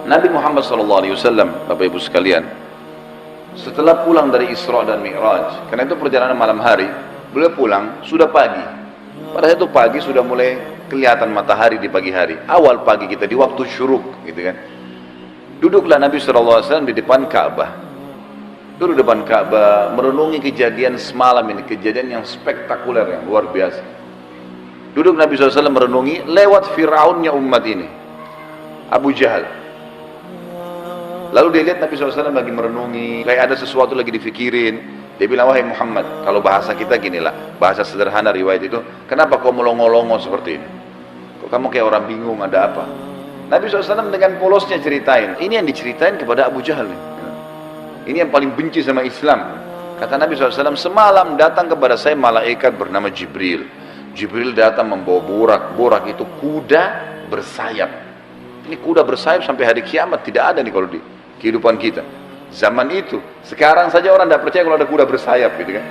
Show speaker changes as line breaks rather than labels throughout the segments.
Nabi Muhammad SAW, Bapak Ibu sekalian, setelah pulang dari Isra dan Mi'raj, karena itu perjalanan malam hari, beliau pulang sudah pagi. Pada saat itu pagi sudah mulai kelihatan matahari di pagi hari. Awal pagi kita di waktu syuruk, gitu kan. Duduklah Nabi SAW di depan Ka'bah. Duduk di depan Ka'bah, merenungi kejadian semalam ini, kejadian yang spektakuler, yang luar biasa. Duduk Nabi SAW merenungi lewat Fir'aunnya umat ini, Abu Jahal. Lalu dia lihat Nabi SAW lagi merenungi, kayak ada sesuatu lagi difikirin. Dia bilang, wahai Muhammad, kalau bahasa kita ginilah, bahasa sederhana riwayat itu, kenapa kau melongo-longo seperti ini? Kok kamu kayak orang bingung, ada apa? Nabi SAW dengan polosnya ceritain. Ini yang diceritain kepada Abu Jahal. Ini yang paling benci sama Islam. Kata Nabi SAW, semalam datang kepada saya malaikat bernama Jibril. Jibril datang membawa burak. Burak itu kuda bersayap. Ini kuda bersayap sampai hari kiamat. Tidak ada nih kalau di kehidupan kita. Zaman itu, sekarang saja orang tidak percaya kalau ada kuda bersayap, gitu kan.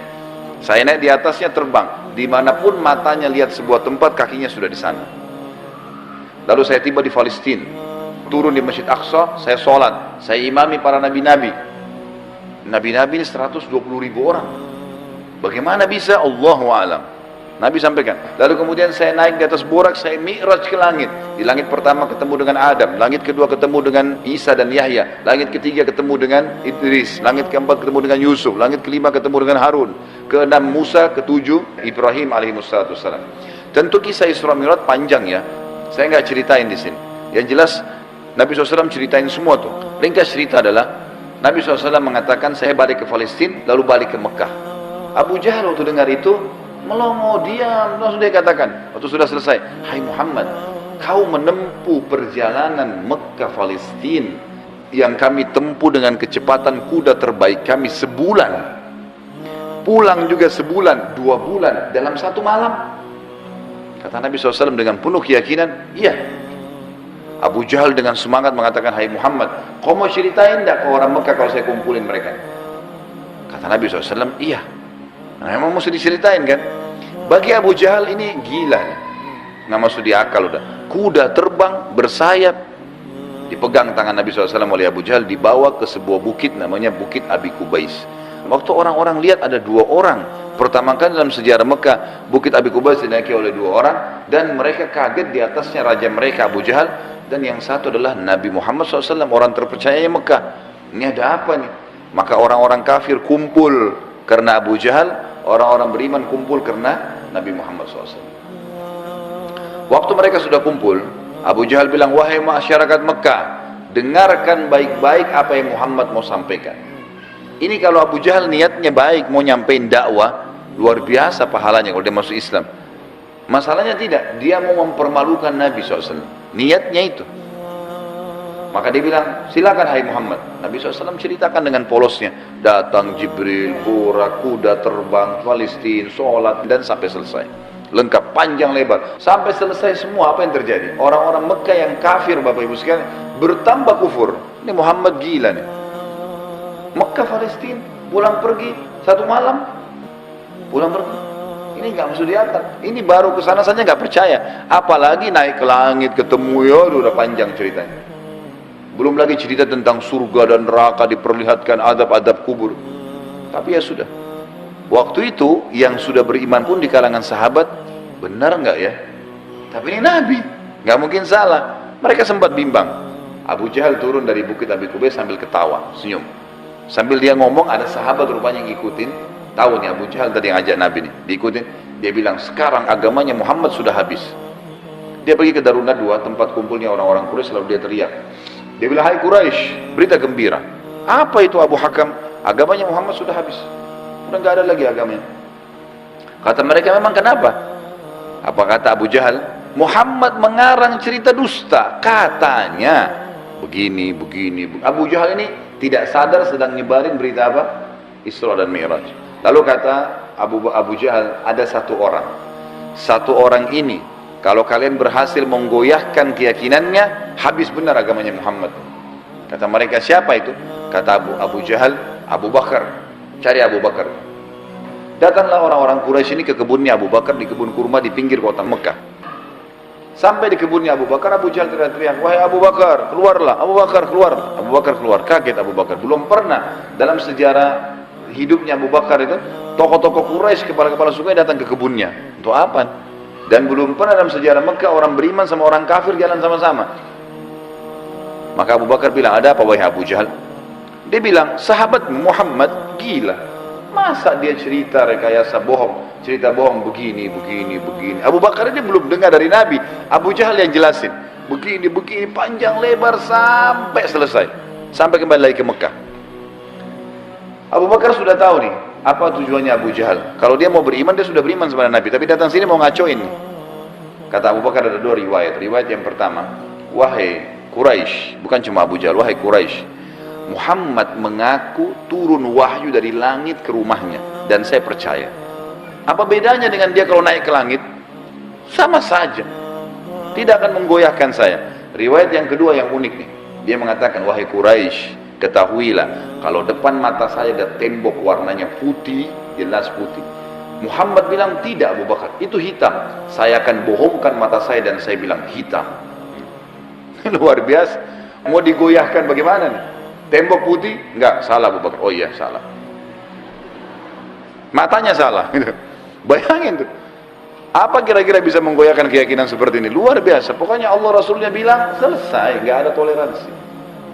Saya naik di atasnya terbang. Dimanapun matanya lihat sebuah tempat, kakinya sudah di sana. Lalu saya tiba di Palestina. Turun di Masjid Aqsa, saya sholat. Saya imami para nabi-nabi. Nabi-nabi ini 120.000 orang. Bagaimana bisa? Allahu a'lam. Nabi sampaikan. Lalu kemudian saya naik di atas burak, saya mi'raj ke langit. Di langit pertama ketemu dengan Adam, langit kedua ketemu dengan Isa dan Yahya, langit ketiga ketemu dengan Idris, langit keempat ketemu dengan Yusuf, langit kelima ketemu dengan Harun, keenam Musa, ketujuh Ibrahim alaihissalam. Tentu kisah Isra Mi'raj panjang ya. Saya nggak ceritain di sini. Yang jelas Nabi SAW ceritain semua tuh. Ringkas cerita adalah Nabi SAW mengatakan saya balik ke Palestina lalu balik ke Mekah. Abu Jahal waktu dengar itu melongo, diam, langsung dia katakan waktu sudah selesai, hai Muhammad, kau menempuh perjalanan Mekah Palestina yang kami tempuh dengan kecepatan kuda terbaik kami sebulan, pulang juga sebulan, 2 bulan dalam 1 malam. Kata Nabi SAW dengan penuh keyakinan, iya. Abu Jahal dengan semangat mengatakan, hai Muhammad, kau mau ceritain tidak ke orang Mekah kalau saya kumpulin mereka? Kata Nabi SAW, iya. Nah, memang mesti diceritain kan. Bagi Abu Jahal ini gila nih, nggak masuk di akal udah. Kuda terbang bersayap, dipegang tangan Nabi SAW oleh Abu Jahal, dibawa ke sebuah bukit namanya Bukit Abi Kubais. Waktu orang-orang lihat ada 2 orang, pertama kali dalam sejarah Mekah Bukit Abi Kubais dinaiki oleh 2 orang, dan mereka kaget, di atasnya raja mereka Abu Jahal, dan yang satu adalah Nabi Muhammad SAW, orang terpercayanya Mekah. Ini ada apa nih? Maka orang-orang kafir kumpul karena Abu Jahal, orang-orang beriman kumpul karena Nabi Muhammad SAW. Waktu mereka sudah kumpul, Abu Jahal bilang, wahai masyarakat Mekah, dengarkan baik-baik apa yang Muhammad mau sampaikan. Ini kalau Abu Jahal niatnya baik, mau nyampein dakwah, luar biasa pahalanya kalau dia masuk Islam. Masalahnya tidak, dia mau mempermalukan Nabi SAW. Niatnya itu. Maka dia bilang, silakan hai Muhammad. Nabi SAW ceritakan dengan polosnya. Datang Jibril, burak, kuda terbang, Palestina, sholat, dan sampai selesai. Lengkap, panjang lebar. Sampai selesai semua, apa yang terjadi? Orang-orang Mekah yang kafir, Bapak Ibu sekalian, bertambah kufur. Ini Muhammad gila nih. Mekah, Palestina, pulang pergi, 1 malam. Pulang pergi. Ini nggak masuk di akal. Ini baru kesana saja nggak percaya. Apalagi naik ke langit, ketemu, ya udah panjang ceritanya. Belum lagi cerita tentang surga dan neraka, diperlihatkan adab-adab kubur. Tapi ya sudah. Waktu itu yang sudah beriman pun di kalangan sahabat, benar nggak ya? Tapi ini Nabi, nggak mungkin salah. Mereka sempat bimbang. Abu Jahal turun dari Bukit Abi Kubais sambil ketawa, senyum. Sambil dia ngomong, ada sahabat rupanya yang ngikutin. Tahu nih Abu Jahal tadi yang ajak Nabi nih, diikutin. Dia bilang, sekarang agamanya Muhammad sudah habis. Dia pergi ke Darun Nadwa, tempat kumpulnya orang-orang Quraisy, lalu dia teriak. Dia bilang, hai Quraisy, berita gembira. Apa itu Abu Hakam? Agamanya Muhammad sudah habis. Udah nggak ada lagi agamanya. Kata mereka, memang kenapa? Apa kata Abu Jahal? Muhammad mengarang cerita dusta. Katanya begini. Abu Jahal ini tidak sadar sedang nyebarin berita apa? Isra dan Mi'raj. Lalu kata Abu Jahal, ada 1 orang. 1 orang ini, kalau kalian berhasil menggoyahkan keyakinannya, habis benar agamanya Muhammad. Kata mereka, siapa itu? Kata Abu Jahal, Abu Bakar. Cari Abu Bakar. Datanglah orang-orang Quraisy ini ke kebunnya Abu Bakar, di kebun kurma di pinggir kota Mekah. Sampai di kebunnya Abu Bakar, Abu Jahal teriak-teriak, wahai Abu Bakar, keluarlah, Abu Bakar keluar. Abu Bakar keluar, kaget Abu Bakar. Belum pernah dalam sejarah hidupnya Abu Bakar itu, tokoh-tokoh Quraisy, kepala-kepala suku datang ke kebunnya. Untuk apa? Dan belum pernah dalam sejarah Mekah orang beriman sama orang kafir jalan sama-sama. Maka Abu Bakar bilang, ada apa wahai Abu Jahal? Dia bilang, sahabat Muhammad gila. Masa dia cerita rekayasa bohong, cerita bohong begini. Abu Bakar ini belum dengar dari Nabi. Abu Jahal yang jelasin, begini, panjang lebar sampai selesai, sampai kembali lagi ke Mekah. Abu Bakar sudah tahu nih apa tujuannya Abu Jahal. Kalau dia mau beriman, dia sudah beriman sama Nabi, tapi datang sini mau ngacoin nih. Kata Abu Bakar ada dua riwayat. Riwayat yang pertama, wahai Quraisy, bukan cuma Abu Jahal, wahai Quraisy, Muhammad mengaku turun wahyu dari langit ke rumahnya, dan saya percaya. Apa bedanya dengan dia kalau naik ke langit? Sama saja, tidak akan menggoyahkan saya. Riwayat yang kedua yang unik nih, dia mengatakan, wahai Quraisy, ketahuilah kalau depan mata saya ada tembok warnanya putih, jelas putih. Muhammad bilang, tidak Abu Bakar, itu hitam. Saya akan bohongkan mata saya dan saya bilang hitam. Luar biasa. Mau digoyahkan bagaimana nih? Tembok putih? Enggak, salah Abu Bakar. Oh iya, salah. Matanya salah. Bayangin tuh. Apa kira-kira bisa menggoyahkan keyakinan seperti ini? Luar biasa. Pokoknya Allah Rasulnya bilang, selesai. Enggak ada toleransi.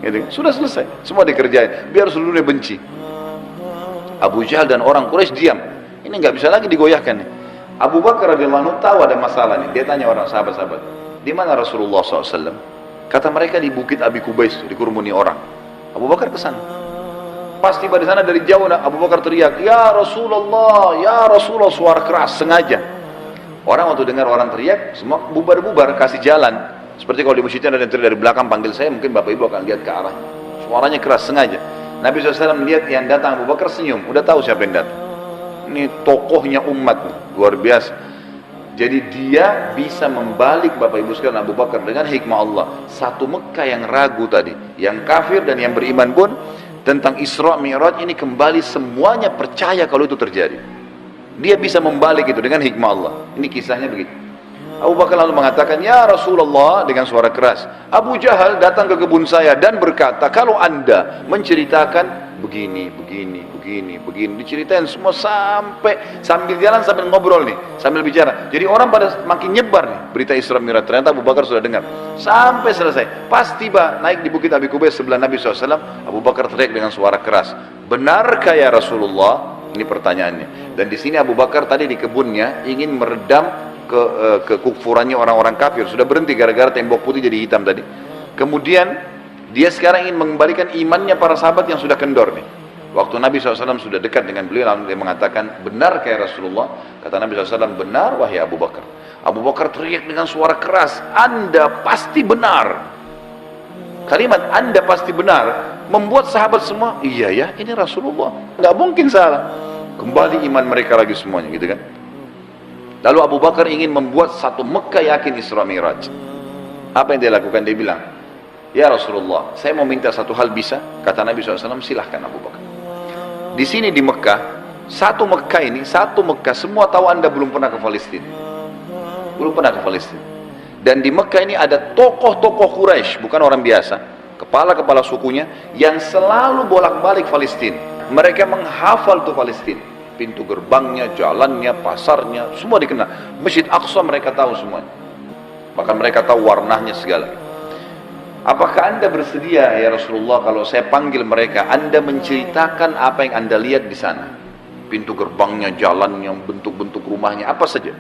Gitu. Sudah selesai. Semua dikerjain. Biar seluruhnya benci. Abu Jahal dan orang Quraisy diam. Ini enggak bisa lagi digoyahkan nih. Abu Bakar radhiyallahu anhu tahu ada masalah nih. Dia tanya orang sahabat-sahabat, di mana Rasulullah SAW? Kata mereka di Bukit Abi Kubais, dikerumuni orang. Abu Bakar kesana. Pas tiba di sana dari jauh, Abu Bakar teriak, ya Rasulullah, suara keras, sengaja. Orang waktu dengar orang teriak, semua bubar-bubar, kasih jalan. Seperti kalau di masjidnya ada yang teriak dari belakang, panggil saya, mungkin Bapak Ibu akan lihat ke arah. Suaranya keras, sengaja. Nabi SAW melihat yang datang, Abu Bakar senyum, udah tahu siapa yang datang. Ini tokohnya umat, luar biasa. Jadi dia bisa membalik Bapak Ibu sekalian Abu Bakar dengan hikmah Allah. Satu Mekah yang ragu tadi, yang kafir dan yang beriman pun tentang Isra Mi'raj ini kembali semuanya percaya kalau itu terjadi. Dia bisa membalik itu dengan hikmah Allah. Ini kisahnya begitu. Abu Bakar lalu mengatakan, ya Rasulullah, dengan suara keras, Abu Jahal datang ke kebun saya dan berkata, kalau anda menceritakan begini, diceritain semua sambil jalan, sambil ngobrol nih, sambil bicara. Jadi orang pada makin nyebar nih berita Isra Mi'raj. Ternyata Abu Bakar sudah dengar sampai selesai. Pas tiba naik di Bukit Abi Kubais sebelah Nabi SAW, Abu Bakar teriak dengan suara keras, benarkah ya Rasulullah? Ini pertanyaannya. Dan di sini Abu Bakar tadi di kebunnya ingin meredam kekufurannya orang-orang kafir. Sudah berhenti gara-gara tembok putih jadi hitam tadi. Kemudian dia sekarang ingin mengembalikan imannya para sahabat yang sudah kendor nih. Waktu Nabi SAW sudah dekat dengan beliau, lalu dia mengatakan, benar kayak Rasulullah? Kata Nabi SAW, benar wahai Abu Bakar. Abu Bakar teriak dengan suara keras, anda pasti benar. Kalimat anda pasti benar membuat sahabat semua, iya ya, ini Rasulullah, nggak mungkin salah. Kembali iman mereka lagi semuanya, gitu kan. Lalu Abu Bakar ingin membuat satu Mekah yakin Isra Mi'raj. Apa yang dia lakukan? Dia bilang, ya Rasulullah, saya mau minta satu hal, bisa? Kata Nabi SAW, silahkan Abu Bakar. Di sini di Mekah, satu Mekah, semua tahu anda belum pernah ke Palestina. Belum pernah ke Palestina. Dan di Mekah ini ada tokoh-tokoh Quraisy, bukan orang biasa, kepala-kepala sukunya, yang selalu bolak-balik Palestina. Mereka menghafal tuh Palestina. Pintu gerbangnya, jalannya, pasarnya, semua dikenal. Masjid Aqsa mereka tahu semuanya. Bahkan mereka tahu warnanya segala. Apakah anda bersedia ya Rasulullah kalau saya panggil mereka, anda menceritakan apa yang anda lihat di sana? Pintu gerbangnya, jalannya, bentuk-bentuk rumahnya, apa saja.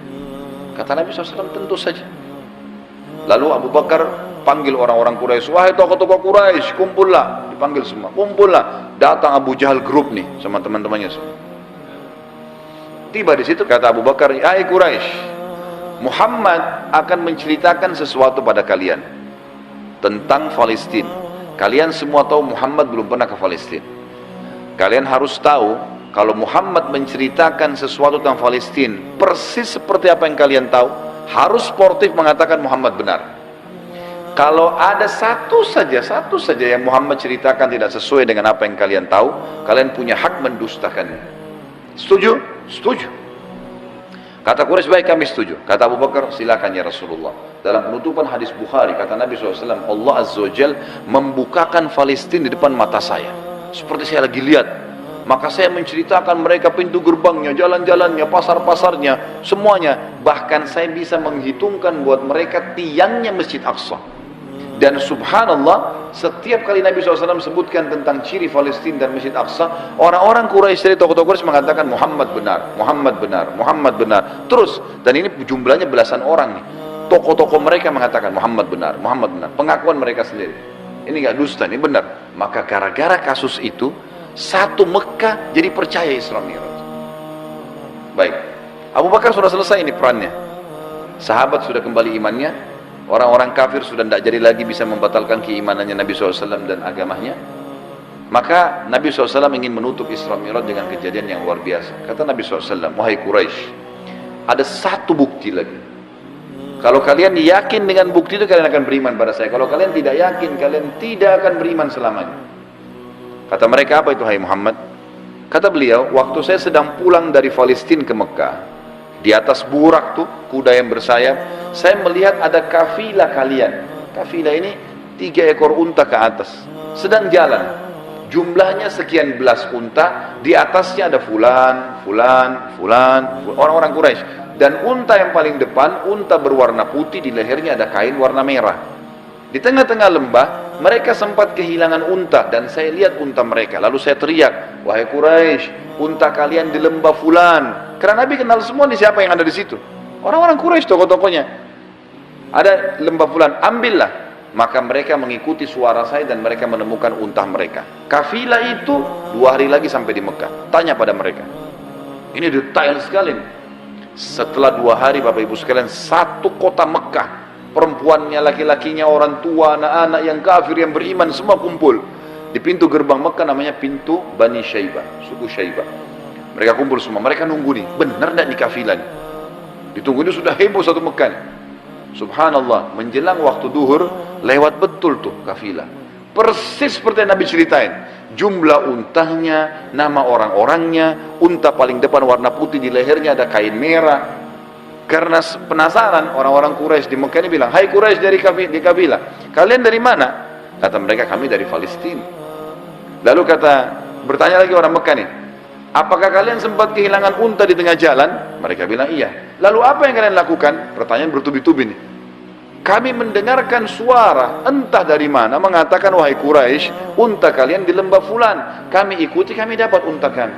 Kata Nabi SAW, tentu saja. Lalu Abu Bakar panggil orang-orang Quraisy, wahai tokoh-tokoh Quraisy, kumpullah. Dipanggil semua, kumpullah. Datang Abu Jahal grup nih sama teman-temannya semua. Tiba di situ kata Abu Bakar, hai Quraisy, Muhammad akan menceritakan sesuatu pada kalian tentang Palestina. Kalian semua tahu Muhammad belum pernah ke Palestina. Kalian harus tahu kalau Muhammad menceritakan sesuatu tentang Palestina persis seperti apa yang kalian tahu, harus sportif mengatakan Muhammad benar. Kalau ada satu saja yang Muhammad ceritakan tidak sesuai dengan apa yang kalian tahu, kalian punya hak mendustakannya. Setuju? Setuju. Kata Quraisy, baik kami setuju. Kata Abu Bakar, silakan ya Rasulullah. Dalam penutupan hadis Bukhari, kata Nabi SAW, Allah Azza wa Jal membukakan Palestina di depan mata saya. Seperti saya lagi lihat. Maka saya menceritakan mereka pintu gerbangnya, jalan-jalannya, pasar-pasarnya, semuanya. Bahkan saya bisa menghitungkan buat mereka tiangnya Masjid Aqsa. Dan subhanallah, setiap kali Nabi SAW sebutkan tentang ciri Palestina dan Masjid Aqsa, orang-orang Quraisy dari tokoh-tokoh Quraisy mengatakan Muhammad benar, Muhammad benar, Muhammad benar. Terus, dan ini jumlahnya belasan orang nih. Tokoh-tokoh mereka mengatakan Muhammad benar, Muhammad benar. Pengakuan mereka sendiri. Ini nggak dusta, ini benar. Maka gara-gara kasus itu, satu Mekah jadi percaya Isra Mi'raj. Baik, Abu Bakar sudah selesai ini perannya. Sahabat sudah kembali imannya. Orang-orang kafir sudah tidak jadi lagi bisa membatalkan keimanannya Nabi SAW dan agamanya. Maka Nabi SAW ingin menutup Isra Mi'raj dengan kejadian yang luar biasa. Kata Nabi SAW, wahai Quraisy, ada satu bukti lagi. Kalau kalian yakin dengan bukti itu, kalian akan beriman pada saya. Kalau kalian tidak yakin, kalian tidak akan beriman selamanya. Kata mereka, apa itu hai Muhammad? Kata beliau, waktu saya sedang pulang dari Palestina ke Mekah, di atas burak tuh, kuda yang bersayap, saya melihat ada kafilah kalian. Kafilah ini 3 ekor unta ke atas, sedang jalan. Jumlahnya sekian belas unta, di atasnya ada fulan, orang-orang Quraisy. Dan unta yang paling depan, unta berwarna putih, di lehernya ada kain warna merah. Di tengah-tengah lembah, mereka sempat kehilangan unta, dan saya lihat unta mereka. Lalu saya teriak, wahai Quraisy, unta kalian di lembah fulan. Karena Nabi kenal semua nih siapa yang ada di situ. Orang-orang Quraisy, tokoh-tokohnya. Ada lembah fulan, ambillah. Maka mereka mengikuti suara saya dan mereka menemukan unta mereka. Kafilah itu 2 hari lagi sampai di Mekah. Tanya pada mereka. Ini detail sekali nih. Setelah 2 hari Bapak Ibu sekalian, satu kota Mekah, perempuannya, laki-lakinya, orang tua, anak-anak yang kafir, yang beriman, semua kumpul di pintu gerbang Mekah, namanya pintu Bani Syaibah, suku Syaibah. Mereka kumpul semua, mereka nunggu nih, benar tidak nih kafilah nih? Ditunggu ini sudah heboh satu Mekah nih. Subhanallah, menjelang waktu duhur, lewat betul tuh kafilah, persis seperti yang Nabi ceritain. Jumlah untanya, nama orang-orangnya, unta paling depan warna putih, di lehernya ada kain merah. Karena penasaran, orang-orang Quraisy di Mekah ini bilang, hai Quraisy dari kabilah, kalian dari mana? Kata mereka, kami dari Palestina. Lalu bertanya lagi orang Mekah nih, apakah kalian sempat kehilangan unta di tengah jalan? Mereka bilang iya. Lalu apa yang kalian lakukan? Pertanyaan bertubi-tubi nih. Kami mendengarkan suara entah dari mana mengatakan, wahai Quraisy, unta kalian di lembah fulan. Kami ikuti, kami dapat unta kami.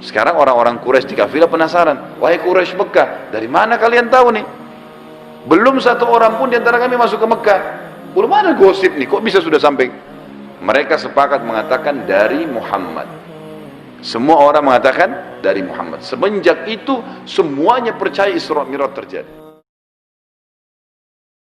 Sekarang orang-orang Quraisy di kafilah penasaran, wahai Quraisy Mekah, dari mana kalian tahu nih? Belum satu orang pun di antara kami masuk ke Mekah. Belum ada gosip nih, kok bisa sudah sampai? Mereka sepakat mengatakan dari Muhammad. Semua orang mengatakan dari Muhammad. Semenjak itu semuanya percaya Isra Mi'raj terjadi.